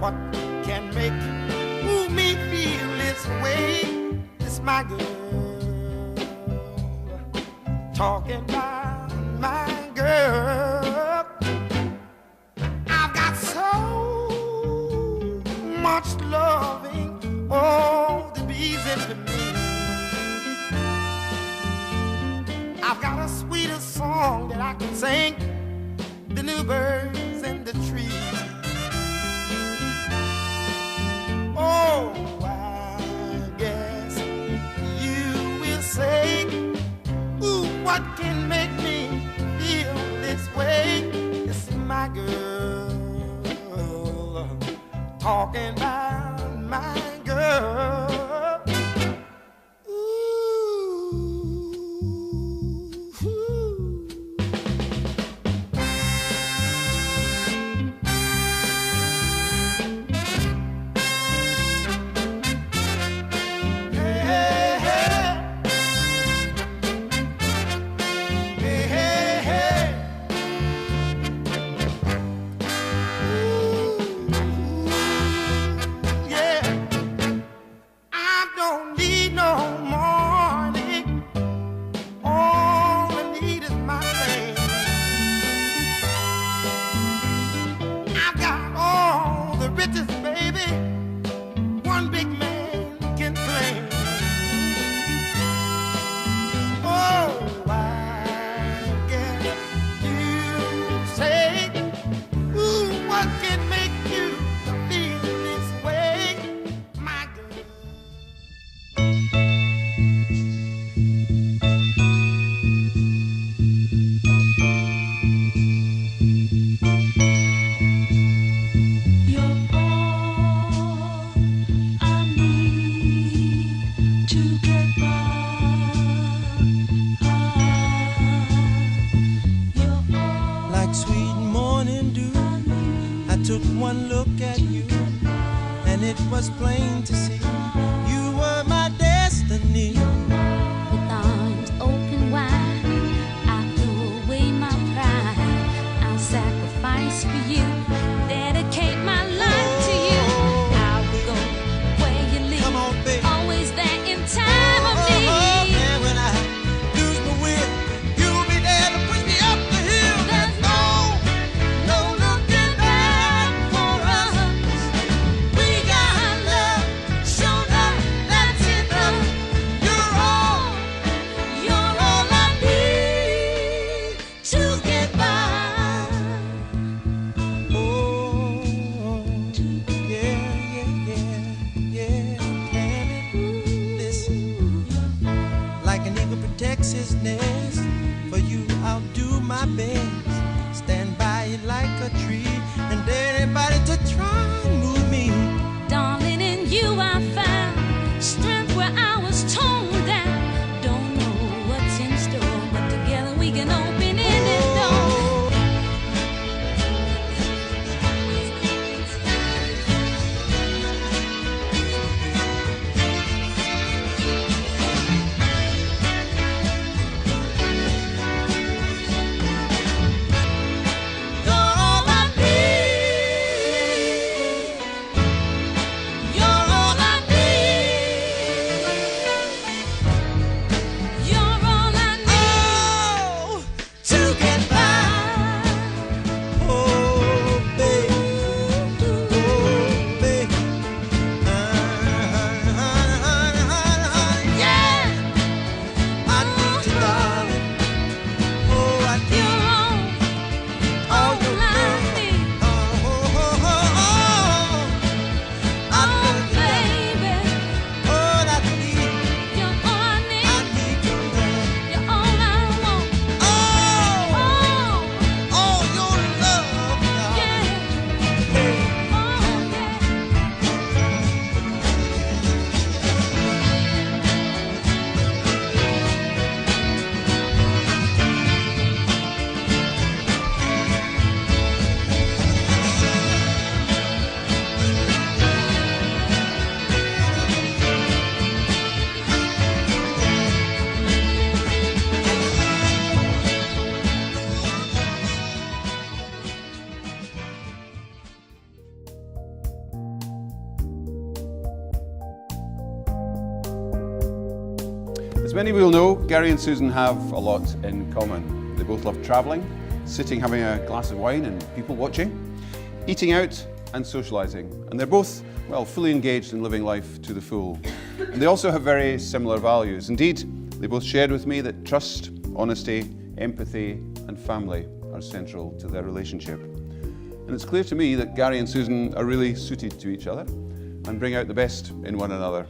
What can make me feel this way? It's my girl talking about my girl. I've got so much loving, oh, the bees into me. I've got a sweeter song that I can sing, the new birds in the trees. Oh, I guess you will say, ooh, what can make me feel this way? It's my girl talking about my girl. All I need As many will know, Gary and Susan have a lot in common. They both love travelling, sitting having a glass of wine and people watching, eating out and socialising. And they're both, well, fully engaged in living life to the full. And they also have very similar values. Indeed, they both shared with me that trust, honesty, empathy and family are central to their relationship. And it's clear to me that Gary and Susan are really suited to each other and bring out the best in one another.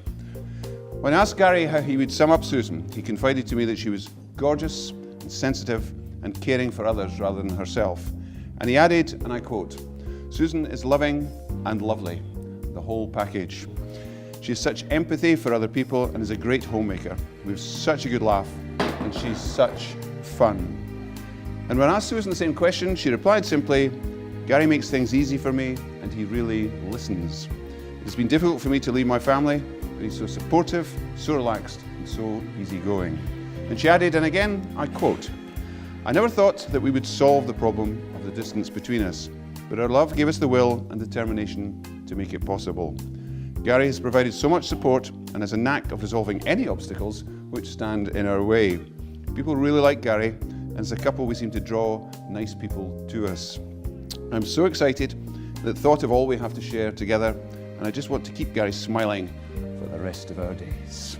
When I asked Gary how he would sum up Susan, he confided to me that she was gorgeous and sensitive and caring for others rather than herself. And he added, and I quote, "Susan is loving and lovely, the whole package. She has such empathy for other people and is a great homemaker. We have such a good laugh and she's such fun." And when I asked Susan the same question, she replied simply, "Gary makes things easy for me and he really listens. It's been difficult for me to leave my family, but he's so supportive, so relaxed and so easygoing." And she added, and again I quote, "I never thought that we would solve the problem of the distance between us, but our love gave us the will and determination to make it possible. Gary has provided so much support and has a knack of resolving any obstacles which stand in our way. People really like Gary, and as a couple we seem to draw nice people to us. I'm so excited at the thought of all we have to share together, and I just want to keep Gary smiling for the rest of our days."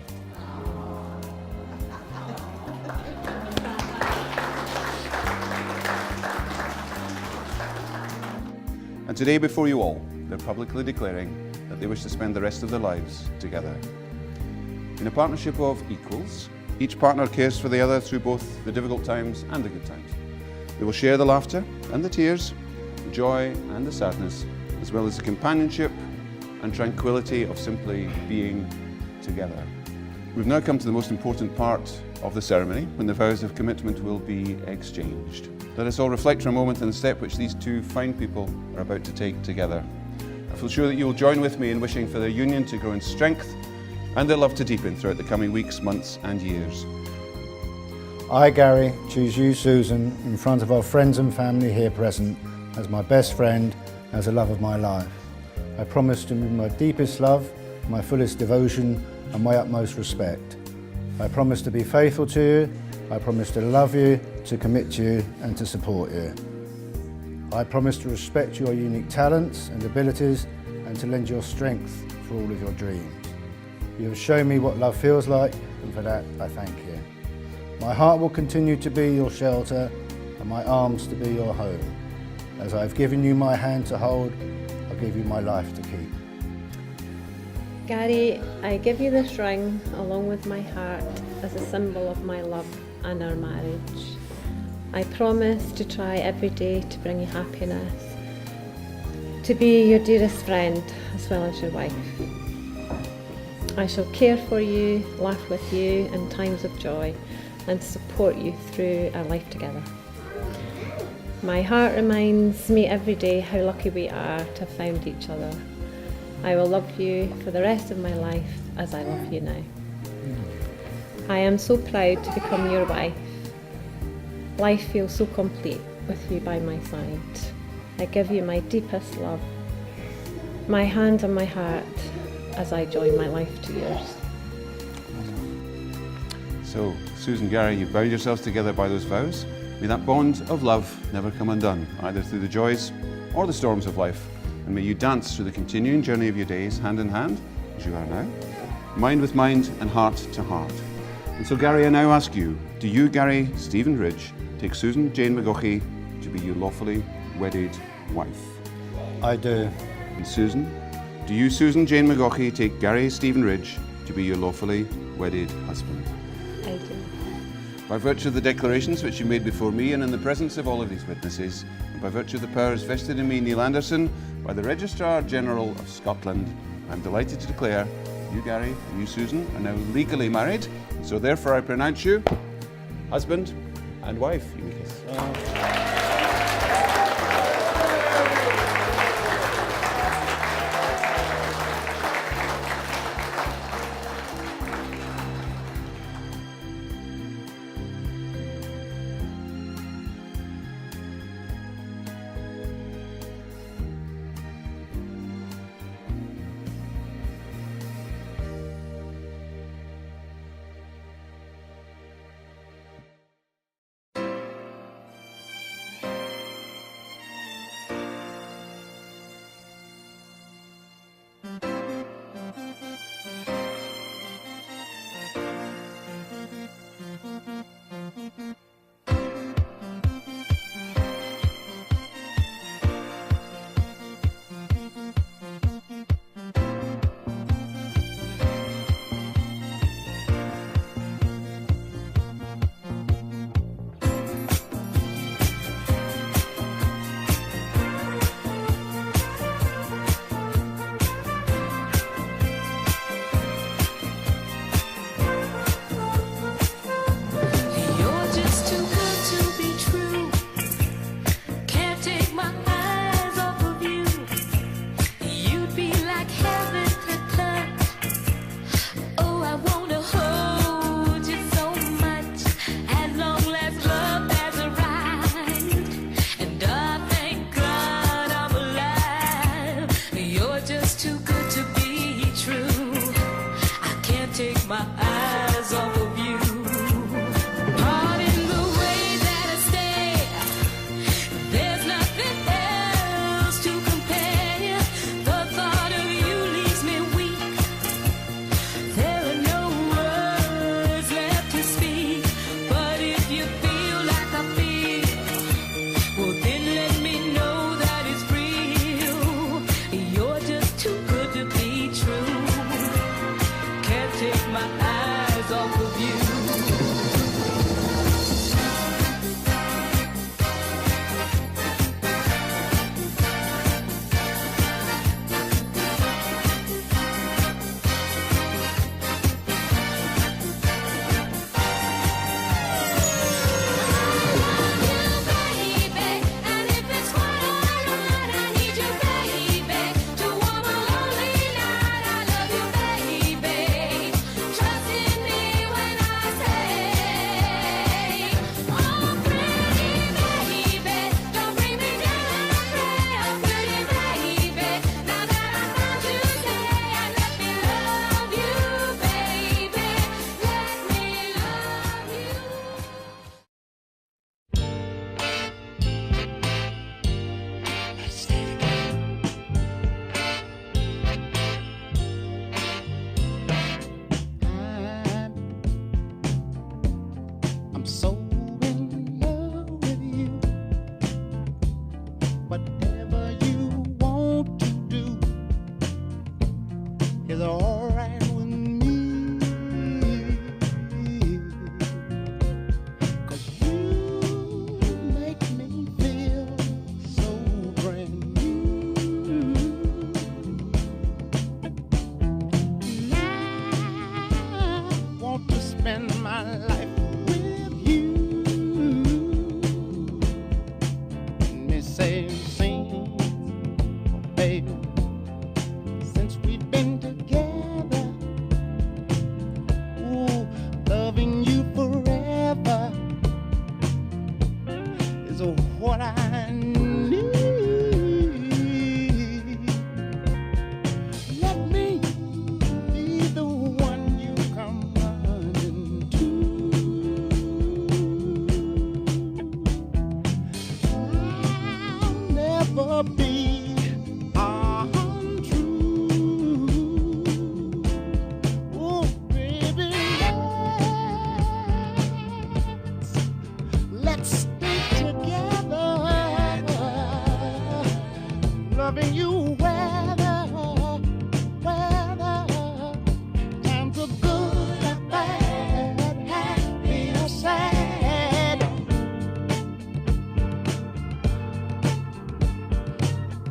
And today before you all, they're publicly declaring that they wish to spend the rest of their lives together. In a partnership of equals, each partner cares for the other through both the difficult times and the good times. They will share the laughter and the tears, the joy and the sadness, as well as the companionship and tranquility of simply being together. We've now come to the most important part of the ceremony, when the vows of commitment will be exchanged. Let us all reflect for a moment on the step which these two fine people are about to take together. I feel sure that you will join with me in wishing for their union to grow in strength and their love to deepen throughout the coming weeks, months and years. I, Gary, choose you, Susan, in front of our friends and family here present, as my best friend, as the love of my life. I promise to give my deepest love, my fullest devotion and my utmost respect. I promise to be faithful to you. I promise to love you, to commit to you and to support you. I promise to respect your unique talents and abilities and to lend your strength for all of your dreams. You have shown me what love feels like, and for that I thank you. My heart will continue to be your shelter and my arms to be your home. As I have given you my hand to hold, I'll give you my life to keep. Gary, I give you this ring along with my heart as a symbol of my love and our marriage. I promise to try every day to bring you happiness, to be your dearest friend as well as your wife. I shall care for you, laugh with you in times of joy and support you through our life together. My heart reminds me every day how lucky we are to have found each other. I will love you for the rest of my life as I love you now. I am so proud to become your wife. Life feels so complete with you by my side. I give you my deepest love, my hand and my heart as I join my life to yours. So, Susan, Gary, you've bound yourselves together by those vows. May that bond of love never come undone, either through the joys or the storms of life. And may you dance through the continuing journey of your days, hand in hand, as you are now, mind with mind and heart to heart. And so, Gary, I now ask you, do you, Gary Stephen Ridge, take Susan Jane McGaughey to be your lawfully wedded wife? I do. And Susan, do you, Susan Jane McGaughey, take Gary Stephen Ridge to be your lawfully wedded husband? I do. By virtue of the declarations which you made before me and in the presence of all of these witnesses, and by virtue of the powers vested in me, Neil Anderson, by the Registrar General of Scotland, I am delighted to declare you, Gary, and you, Susan, are now legally married, and so therefore I pronounce you husband and wife. You may kiss. whatever you want to do is all right with me. 'Cause you make me feel so brand new. And I want to spend my life with you. Let me say, sing, oh baby, since we've been together, ooh, loving you forever is what I need. Let me be the one you come running to. I'll never be untrue. Oh, baby, let's stay together, loving you weather times are good or bad, happy or sad.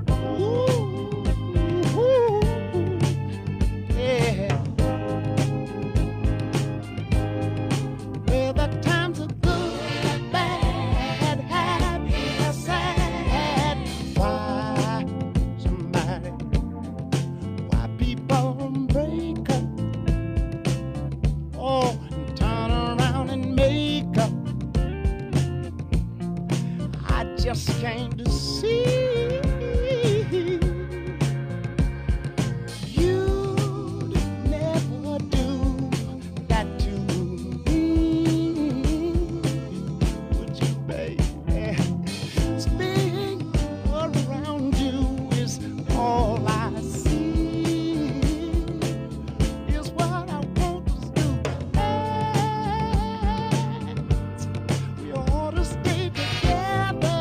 Ooh, yeah. Whether times are good or bad, happy or sad. Why people break up? Oh, and turn around and make up. I just came to see you'd never do that to me, would you, baby? Spinning around you is all I see, is what I want us to do. We ought to stay together.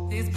These